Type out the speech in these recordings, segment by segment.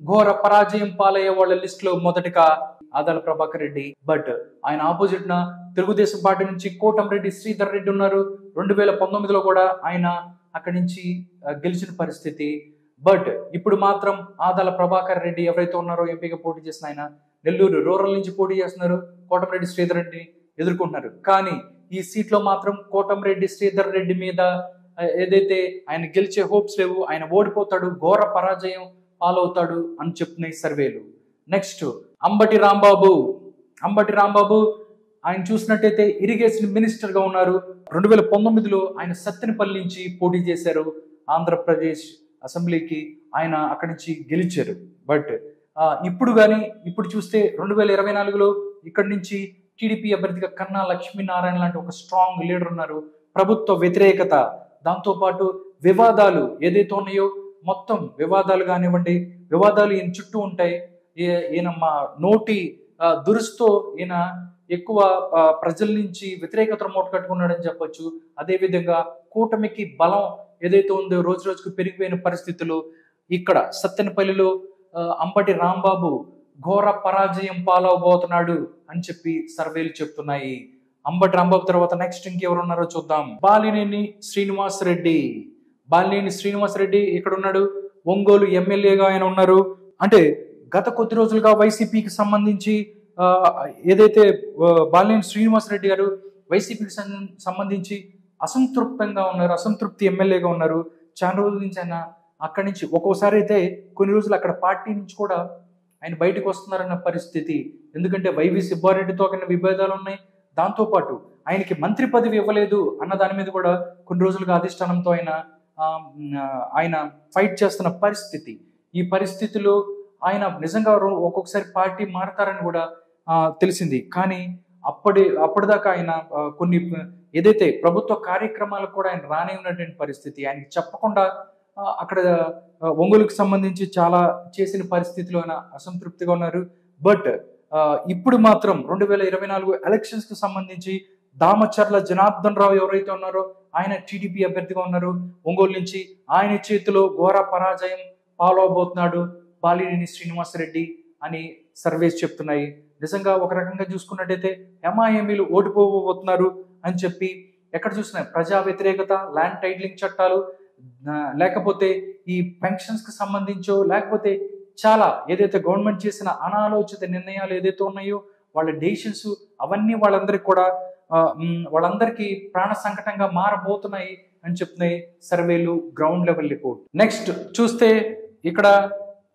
ఘోర పరాజయం పాలయ్యే వాళ్ళ లిస్ట్ లో మొదటిగా ఆదాల ప్రభాకర్ రెడ్డి. బట్ ఆయన ఆపోజిట్ న తెలుగుదేశం పార్టీ నుంచి కోటంరెడ్డి శ్రీధర్ రెడ్డి ఉన్నారు. 2019లో కూడా ఆయన అక్కడి నుంచి గెలిచిన పరిస్థితి. బట్ ఇప్పుడు మాత్రం ఆదాల ప్రభాకర్ రెడ్డి ఎవరైతే ఉన్నారో ఎంపీగా పోటీ చేసిన ఆయన నెల్లూరు రూరల్ నుంచి పోటీ చేస్తున్నారు. కోటంరెడ్డి శ్రీధర్ రెడ్డి ఎదుర్కొంటున్నారు. కానీ ఈ సీట్ లో మాత్రం కోటంరెడ్డి శ్రీధర్ రెడ్డి మీద ఏదైతే ఆయన గెలిచే హోప్స్ లేవు, ఆయన ఓడిపోతాడు, ఘోర పరాజయం పాలవుతాడు అని చెప్తున్నాయి సర్వేలు. నెక్స్ట్ అంబటి రాంబాబు ఆయన చూసినట్టయితే ఇరిగేషన్ మినిస్టర్ గా ఉన్నారు. 2019లో ఆయన సత్తెనపల్లి నుంచి పోటీ చేశారు. ఆంధ్రప్రదేశ్ అసెంబ్లీకి ఆయన అక్కడి నుంచి గెలిచారు. బట్ ఇప్పుడు చూస్తే 2024లో ఇక్కడి నుంచి టీడీపీ అభ్యర్థిగా కన్నా లక్ష్మీనారాయణ లాంటి ఒక స్ట్రాంగ్ లీడర్ ఉన్నారు. ప్రభుత్వ వ్యతిరేకత, దాంతో పాటు వివాదాలు ఏదైతే ఉన్నాయో మొత్తం వివాదాలు కానివ్వండి, వివాదాలు ఈయన చుట్టూ ఉంటాయి. ఈయన మా నోటి దురుసుతో ఈయన ఎక్కువ ప్రజల నుంచి వ్యతిరేకతను మూట కట్టుకున్నాడని చెప్పొచ్చు. అదేవిధంగా కూటమికి బలం ఏదైతే ఉందో రోజు రోజుకు పెరిగిపోయిన పరిస్థితులు ఇక్కడ సత్తెనపల్లిలో అంబటి రాంబాబు ఘోర పరాజయం పాలవబోతున్నాడు అని చెప్పి సర్వేలు చెప్తున్నాయి. అంబటి రాంబాబు తర్వాత నెక్స్ట్ ఇంకెవరు ఉన్నారో చూద్దాం. బాలినేని శ్రీనివాస్ రెడ్డి ఇక్కడ ఉన్నాడు. ఒంగోలు ఎమ్మెల్యేగా ఆయన ఉన్నారు. అంటే గత కొద్ది రోజులుగా వైసీపీకి సంబంధించి ఏదైతే బాలినేని శ్రీనివాస్ రెడ్డి గారు వైసీపీకి సంబంధించి అసంతృప్తి ఎమ్మెల్యేగా ఉన్నారు. చాలా రోజుల నుంచి ఆయన అక్కడి నుంచి ఒక్కోసారి అయితే కొన్ని రోజులు అక్కడ పార్టీ నుంచి కూడా ఆయన బయటకు వస్తున్నారన్న పరిస్థితి. ఎందుకంటే వైవి సుబ్బారెడ్డితో అక్కడ విభేదాలు ఉన్నాయి. దాంతోపాటు ఆయనకి మంత్రి పదవి ఇవ్వలేదు అన్న దాని మీద కూడా కొన్ని రోజులుగా అధిష్టానంతో ఆయన ఫైట్ చేస్తున్న పరిస్థితి. ఈ పరిస్థితిలో ఆయన నిజంగా ఒక్కొక్కసారి పార్టీ మారతారని కూడా తెలిసింది. కానీ అప్పటిదాకా ఆయన కొన్ని ఏదైతే ప్రభుత్వ కార్యక్రమాలకు కూడా ఆయన రానే ఉన్నటువంటి పరిస్థితి. ఆయనకి చెప్పకుండా అక్కడ ఒంగోలుకు సంబంధించి చాలా చేసిన పరిస్థితిలో ఆయన అసంతృప్తిగా ఉన్నారు. బట్ ఇప్పుడు మాత్రం 2024 ఎలక్షన్స్ కి సంబంధించి దామచర్ల జనార్దన్ రావు ఎవరైతే ఉన్నారో ఆయన టీడీపీ అభ్యర్థిగా ఉన్నారు ఒంగోలు నుంచి. ఆయన చేతిలో ఘోర పరాజయం పాలవబోతున్నాడు బాలినేని శ్రీనివాస్ రెడ్డి అని సర్వేస్ చెప్తున్నాయి. నిజంగా ఒక రకంగా చూసుకున్నట్టయితే ఎంఐఎంఈలు ఓడిపోబోతున్నారు అని చెప్పి ఎక్కడ చూసినా ప్రజా వ్యతిరేకత, ల్యాండ్ టైటిలింగ్ చట్టాలు, లేకపోతే ఈ పెన్షన్స్ కి సంబంధించో, లేకపోతే చాలా ఏదైతే గవర్నమెంట్ చేసిన అనాలోచిత నిర్ణయాలు ఏదైతే ఉన్నాయో వాళ్ళ డెసిషన్స్ అవన్నీ వాళ్ళందరికీ ప్రాణ సంకటంగా మారబోతున్నాయి అని చెప్తున్నాయి సర్వేలు, గ్రౌండ్ లెవెల్ రిపోర్ట్. నెక్స్ట్ చూస్తే ఇక్కడ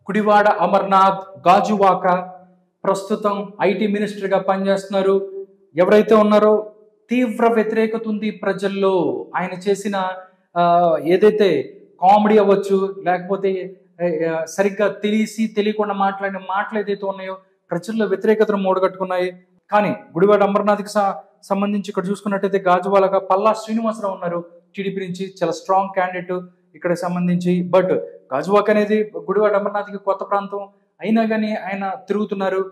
గుడివాడ అమర్నాథ్ గాజువాక ప్రస్తుతం ఐటీ మినిస్టర్ గా పనిచేస్తున్నారు. ఎవరైతే ఉన్నారో తీవ్ర వ్యతిరేకత ఉంది ప్రజల్లో. ఆయన చేసిన ఏదైతే కామెడీ అవ్వచ్చు, లేకపోతే సరిగ్గా తెలియకుండా మాట్లాడిన మాటలు ఏదైతే ఉన్నాయో ప్రజల్లో వ్యతిరేకతను మూడగట్టుకున్నాయి. కానీ గుడివాడ అమర్నాథ్కి సంబంధించి ఇక్కడ చూసుకున్నట్టయితే గాజువాకగా పల్లా శ్రీనివాసరావు ఉన్నారు టీడీపీ నుంచి, చాలా స్ట్రాంగ్ క్యాండిడేట్ ఇక్కడ సంబంధించి. బట్ గాజువాక అనేది గుడివాడ అమర్నాథ్కి కొత్త ప్రాంతం అయినా కానీ ఆయన తిరుగుతున్నారు.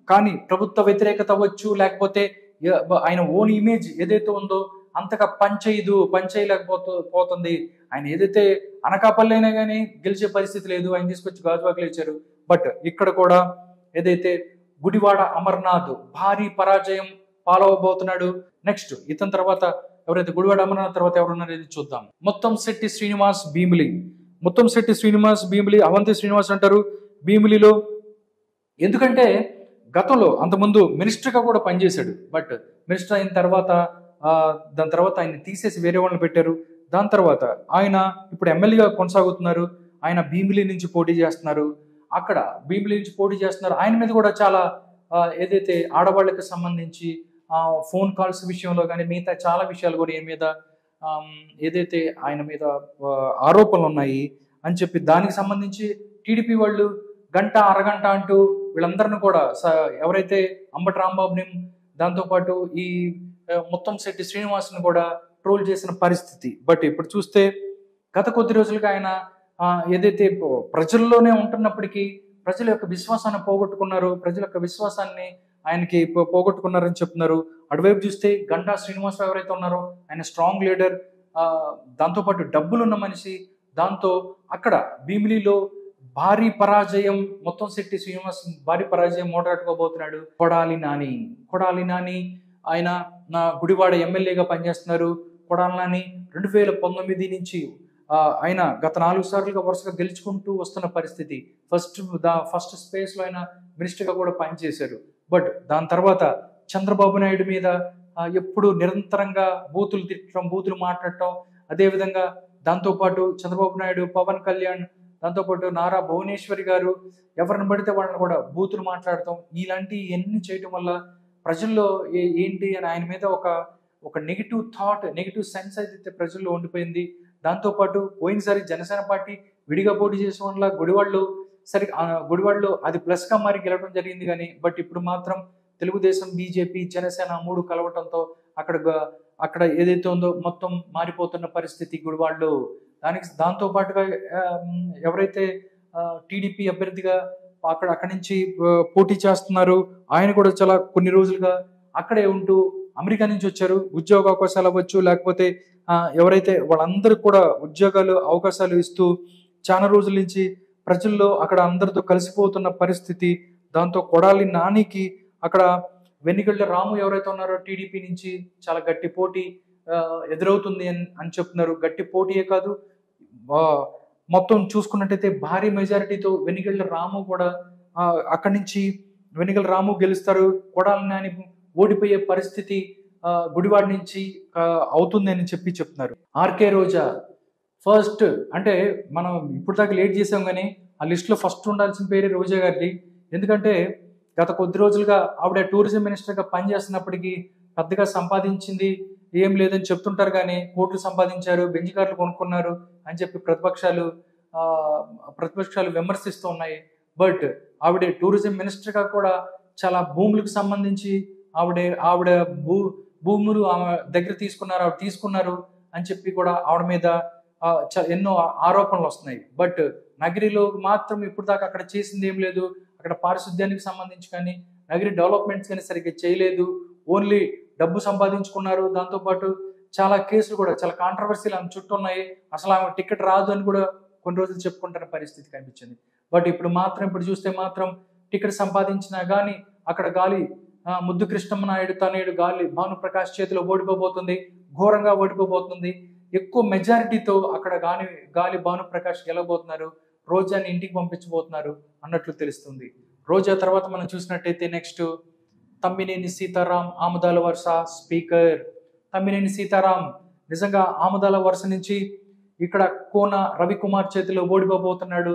కానీ ప్రభుత్వ వ్యతిరేకత అవ్వచ్చు, లేకపోతే ఆయన ఓన్ ఇమేజ్ ఏదైతే ఉందో అంతగా పనిచేయలేకపోతుంది. ఆయన ఏదైతే అనకాపల్లి అయినా కానీ గెలిచే పరిస్థితి లేదు, ఆయన తీసుకొచ్చి గాజువాకలో ఇచ్చారు. బట్ ఇక్కడ కూడా ఏదైతే గుడివాడ అమర్నాథ్ భారీ పరాజయం పాలవబోతున్నాడు. నెక్స్ట్ ఇతని తర్వాత ఎవరైతే గుడివాడ అమర్నాథ్ తర్వాత ఎవరున్నారు ఇది చూద్దాం. ముత్తంశెట్టి శ్రీనివాస్ భీమిలి, అవంతి శ్రీనివాస్ అంటారు భీమిలిలో. ఎందుకంటే గతంలో అంతకుముందు మినిస్టర్గా కూడా పనిచేశాడు. బట్ మినిస్టర్ అయిన తర్వాత దాని తర్వాత ఆయన తీసేసి వేరే వాళ్ళని పెట్టారు. దాని తర్వాత ఆయన ఇప్పుడు ఎమ్మెల్యేగా కొనసాగుతున్నారు. ఆయన భీమిలి నుంచి పోటీ చేస్తున్నారు. ఆయన మీద కూడా చాలా ఏదైతే ఆడవాళ్ళకి సంబంధించి ఫోన్ కాల్స్ విషయంలో కానీ మిగతా చాలా విషయాలు కూడా ఏదైతే ఆయన మీద ఆరోపణలు ఉన్నాయి అని చెప్పి దానికి సంబంధించి టీడీపీ వాళ్ళు గంట అరగంట అంటూ వీళ్ళందరిని కూడా ఎవరైతే అంబటి రాంబాబుని, దాంతోపాటు ఈ ముత్తంశెట్టి శ్రీనివాస్ని కూడా ట్రోల్ చేసిన పరిస్థితి. బట్ ఇప్పుడు చూస్తే గత కొద్ది రోజులుగా ఆయన ఏదైతే ప్రజల్లోనే ఉంటున్నప్పటికీ ప్రజల యొక్క విశ్వాసాన్ని పోగొట్టుకున్నారు, ప్రజల యొక్క విశ్వాసాన్ని ఆయనకి పోగొట్టుకున్నారని చెప్తున్నారు. అటువైపు చూస్తే గంటా శ్రీనివాసరావు ఎవరైతే ఉన్నారో ఆయన స్ట్రాంగ్ లీడర్, దాంతోపాటు డబ్బులున్న మనిషి. దాంతో అక్కడ భీమిలిలో భారీ పరాజయం, మొత్తం శెట్టి శ్రీనివాస్ భారీ పరాజయం మూటగట్టుకోబోతున్నాడు. కొడాలి నాని ఆయన నా గుడివాడ ఎమ్మెల్యేగా పనిచేస్తున్నారు. కొడాలి నాని 2019 నుంచి ఆయన గత 4 సార్లుగా వరుసగా గెలుచుకుంటూ వస్తున్న పరిస్థితి. ఫస్ట్ స్పేస్లో ఆయన మినిస్టర్గా కూడా పనిచేశారు. బట్ దాని తర్వాత చంద్రబాబు నాయుడు మీద ఎప్పుడు నిరంతరంగా బూతులు తిట్టడం, బూతులు మాట్లాడటం, అదేవిధంగా దాంతోపాటు చంద్రబాబు నాయుడు, పవన్ కళ్యాణ్, దాంతోపాటు నారా భువనేశ్వరి గారు ఎవరిని పడితే వాళ్ళని కూడా బూతులు మాట్లాడటం, ఇలాంటి ఎన్ని చేయటం వల్ల ప్రజల్లో ఏంటి అని ఆయన మీద ఒక నెగిటివ్ థాట్, నెగిటివ్ సెన్స్ అయితే ప్రజల్లో ఉండిపోయింది. దాంతోపాటు పోయినసారి జనసేన పార్టీ విడిగా పోటీ చేసిన వల్ల గుడివాడలో అది ప్లస్గా మారి గెలవడం జరిగింది. కానీ బట్ ఇప్పుడు మాత్రం తెలుగుదేశం, బీజేపీ, జనసేన 3 కలవటంతో అక్కడ ఏదైతే ఉందో మొత్తం మారిపోతున్న పరిస్థితి గుడివాడలో. దాంతో పాటుగా ఎవరైతే టీడీపీ అభ్యర్థిగా అక్కడి నుంచి పోటీ చేస్తున్నారు, ఆయన కూడా చాలా కొన్ని రోజులుగా అక్కడే ఉంటూ అమెరికా నుంచి వచ్చారు. ఉద్యోగ అవకాశాలు అవ్వచ్చు, లేకపోతే ఎవరైతే వాళ్ళందరికీ కూడా అవకాశాలు ఇస్తూ చాలా రోజుల నుంచి ప్రజల్లో అక్కడ అందరితో కలిసిపోతున్న పరిస్థితి. దాంతో కొడాలి నానికి అక్కడ వెన్నిగళ్ల రాము ఎవరైతే ఉన్నారో టీడీపీ నుంచి చాలా గట్టి పోటీ ఎదురవుతుంది అని చెప్తున్నారు. గట్టి పోటీయే కాదు, మొత్తం చూసుకున్నట్టయితే భారీ మెజారిటీతో వెన్నిగళ్ల రాము కూడా అక్కడి నుంచి వెన్నిగళ్ల రాము గెలుస్తారు. కొడాలి నాని ఓడిపోయే పరిస్థితి గుడివాడ నుంచి అవుతుంది అని చెప్తున్నారు. ఆర్కే రోజా ఫస్ట్, అంటే మనం ఇప్పుడు దాకా లేట్ చేసాం కానీ ఆ లిస్టులో ఫస్ట్ ఉండాల్సిన పేరే రోజా గారిది. ఎందుకంటే గత కొద్ది రోజులుగా ఆవిడ టూరిజం మినిస్టర్గా పనిచేస్తున్నప్పటికీ పెద్దగా సంపాదించింది ఏం లేదని చెప్తుంటారు. కానీ కోట్లు సంపాదించారు, బెంజ్ కార్లు కొనుక్కున్నారు అని చెప్పి ప్రతిపక్షాలు విమర్శిస్తూ ఉన్నాయి. బట్ ఆవిడ టూరిజం మినిస్టర్గా కూడా చాలా భూములకు సంబంధించి ఆవిడ భూములు ఆమె దగ్గర తీసుకున్నారు అని చెప్పి కూడా ఆవిడ మీద ఎన్నో ఆరోపణలు వస్తున్నాయి. బట్ నగరిలో మాత్రం ఇప్పుడు దాకా అక్కడ చేసింది ఏం లేదు. అక్కడ పారిశుద్ధ్యానికి సంబంధించి కానీ నగరి డెవలప్మెంట్స్ కానీ సరిగ్గా చేయలేదు. ఓన్లీ డబ్బు సంపాదించుకున్నారు. దాంతోపాటు చాలా కేసులు కూడా, చాలా కాంట్రవర్సీలు ఆమె చుట్టూ ఉన్నాయి. అసలు ఆమె టికెట్ రాదు అని కూడా కొన్ని రోజులు చెప్పుకుంటున్న పరిస్థితి కనిపించింది. బట్ ఇప్పుడు చూస్తే మాత్రం టికెట్ సంపాదించినా కానీ అక్కడ గాలి ముద్దు కృష్ణమ్మ నాయుడు తనయుడు భానుప్రకాష్ చేతిలో ఓడిపోబోతుంది, ఘోరంగా ఓడిపోబోతుంది. ఎక్కువ మెజారిటీతో అక్కడ గాలి భానుప్రకాష్ గెలవబోతున్నారు. రోజాని ఇంటికి పంపించబోతున్నారు అన్నట్లు తెలుస్తుంది. రోజా తర్వాత మనం చూసినట్టయితే నెక్స్ట్ తమ్మినేని సీతారాం, ఆముదాల వరుస స్పీకర్. తమ్మినేని సీతారాం నిజంగా ఆముదాల వరుస నుంచి ఇక్కడ కోన రవికుమార్ చేతిలో ఓడిపోబోతున్నాడు.